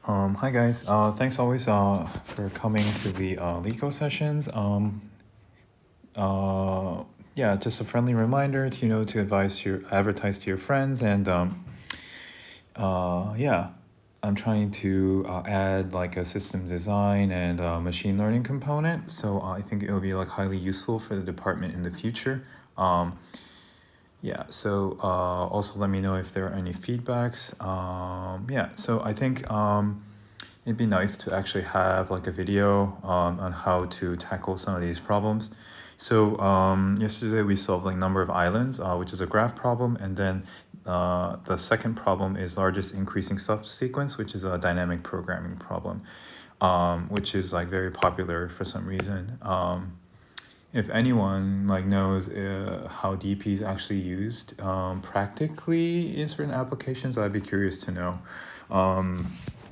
Hi guys. Thanks always for coming to the Leetcode sessions. Uh, yeah, just a friendly reminder to to advertise to your friends, and yeah, I'm trying to add like a system design and machine learning component. So I think it will be like highly useful for the department in the future. Yeah, so also let me know if there are any feedbacks. Yeah, so I think it'd be nice to actually have like a video on how to tackle some of these problems. So yesterday we solved like number of islands, which is a graph problem, and then the second problem is largest increasing subsequence, which is a dynamic programming problem, which is like very popular for some reason. If anyone like knows how DP is actually used practically in certain applications, I'd be curious to know.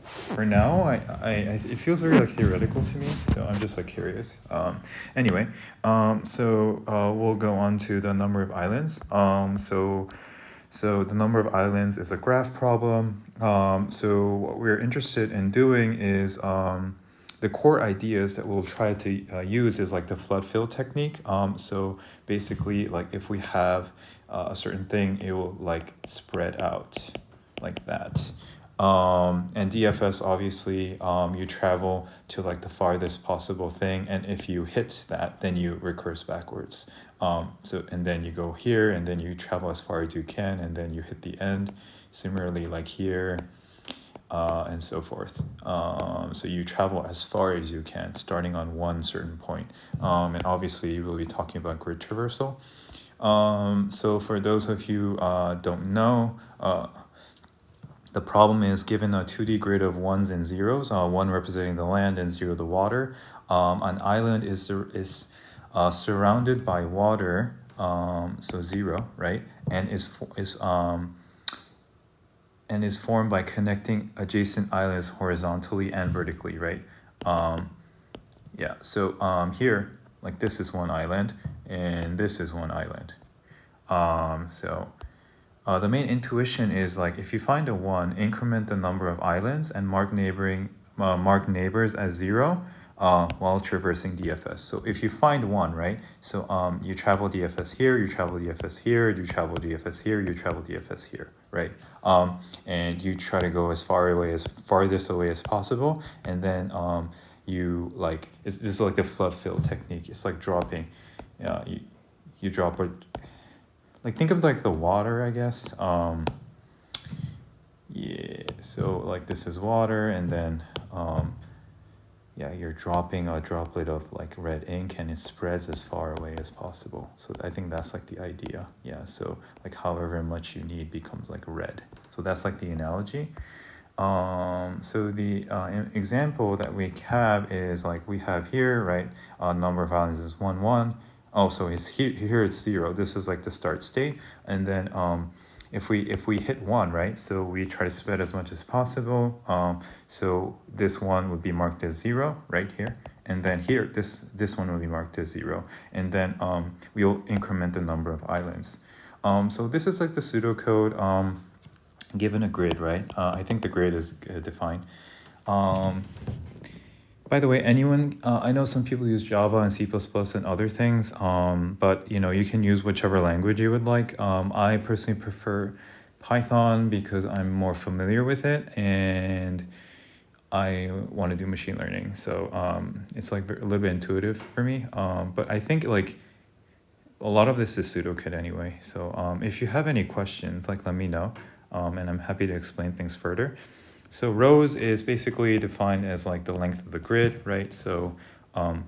For now, it feels very like theoretical to me, so I'm just like curious. Anyway, we'll go on to the number of islands. So the number of islands is a graph problem. So what we're interested in doing is the core ideas that we'll try to use is like the flood fill technique. So basically, like if we have a certain thing, it will like spread out like that. And DFS, obviously, you travel to like the farthest possible thing, and if you hit that, then you recurse backwards. And then you go here, and then you travel as far as you can, and then you hit the end. Similarly, like here, and so forth. So you travel as far as you can, starting on one certain point. And obviously, we'll be talking about grid traversal. So for those of you don't know, the problem is given a 2D grid of ones and zeros, one representing the land and zero the water. An island is surrounded by water, so zero, right? And is formed by connecting adjacent islands horizontally and vertically, right? Yeah, so here, like this is one island, and this is one island. The main intuition is like if you find a one, increment the number of islands and mark neighbors as zero while traversing DFS. So if you find one, right? So you travel DFS here, you travel DFS here, you travel DFS here, you travel DFS here, right? And you try to go as farthest away as possible, and then you like this is like the flood fill technique. It's like dropping, you drop a like think of like the water, I guess. Yeah, so like this is water, and then yeah, you're dropping a droplet of like red ink, and it spreads as far away as possible. So I think that's like the idea. Yeah, so like however much you need becomes like red. So that's like the analogy. So the example that we have is like we have here, right? Number of islands is 1, 1. Oh, so it's here it's 0. This is like the start state. And then if we hit 1, right? So we try to spread as much as possible. So this one would be marked as 0 right here. And then here, this one will be marked as 0. And then we'll increment the number of islands. So this is like the pseudocode given a grid, right? I think the grid is defined. By the way, anyone, I know some people use Java and C++ and other things, but you can use whichever language you would like. I personally prefer Python because I'm more familiar with it, and I want to do machine learning. So it's like a little bit intuitive for me. But I think like a lot of this is pseudocode anyway. So if you have any questions, like let me know, and I'm happy to explain things further. So rows is basically defined as like the length of the grid, right? So, and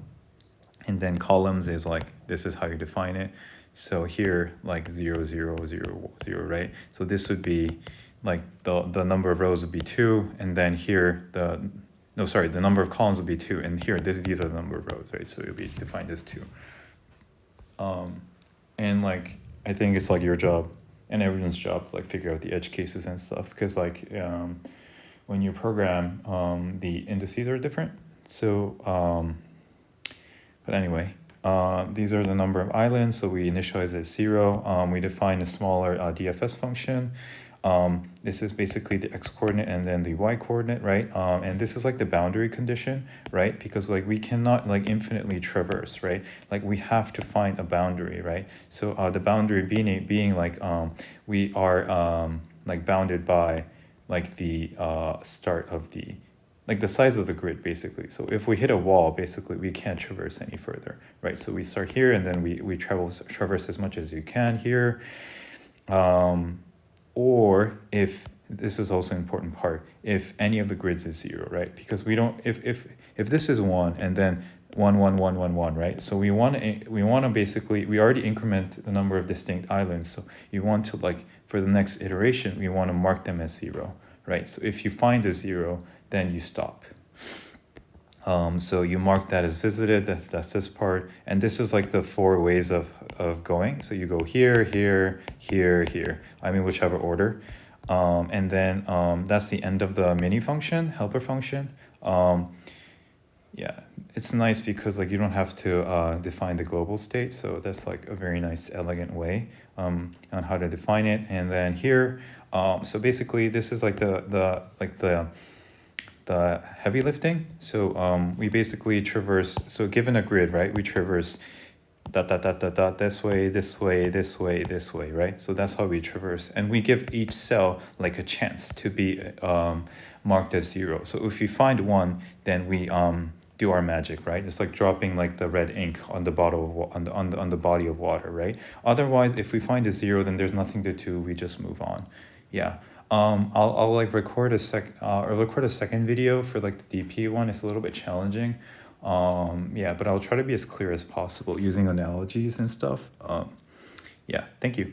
then columns is like, this is how you define it. So here, like 0, 0, 0, 0, right? So this would be like the number of rows would be 2, and then here the number of columns would be 2, and here these are the number of rows, right? So it'll be defined as 2. And like I think it's like your job and everyone's job to like figure out the edge cases and stuff, because like when you program, the indices are different. So, but anyway, these are the number of islands. So we initialize at 0. We define a smaller DFS function. This is basically the x coordinate and then the y coordinate, right? And this is like the boundary condition, right? Because like we cannot like infinitely traverse, right? Like we have to find a boundary, right? So the boundary being like we are like bounded by like the start of the like the size of the grid basically. So if we hit a wall, basically we can't traverse any further, right? So we start here and then we traverse as much as you can here. Or if this is also an important part, if any of the grids is 0, right? Because we don't, if this is 1 and then 1 1 1 1 1, right? So we want to basically, we already increment the number of distinct islands, so you want to like for the next iteration we want to mark them as 0, right? So if you find a 0, then you stop. So you mark that as visited, that's this part, and this is like the 4 ways of going. So you go here, here, here, here, I mean whichever order. And then that's the end of the mini function, helper function. Yeah, it's nice because like you don't have to define the global state, so that's like a very nice elegant way on how to define it. And then here, so basically this is like the heavy lifting. So we basically traverse, so given a grid, right, we traverse dot dot dot dot dot this way, this way, this way, this way, right? So that's how we traverse, and we give each cell like a chance to be marked as 0. So if we find 1, then we do our magic, right? It's like dropping like the red ink on the bottle of, on the body of water, right? Otherwise, if we find a 0, then there's nothing to do, we just move on. Yeah. I'll like record a second video for like the DP one. It's a little bit challenging. Yeah, but I'll try to be as clear as possible using analogies and stuff. Yeah, thank you.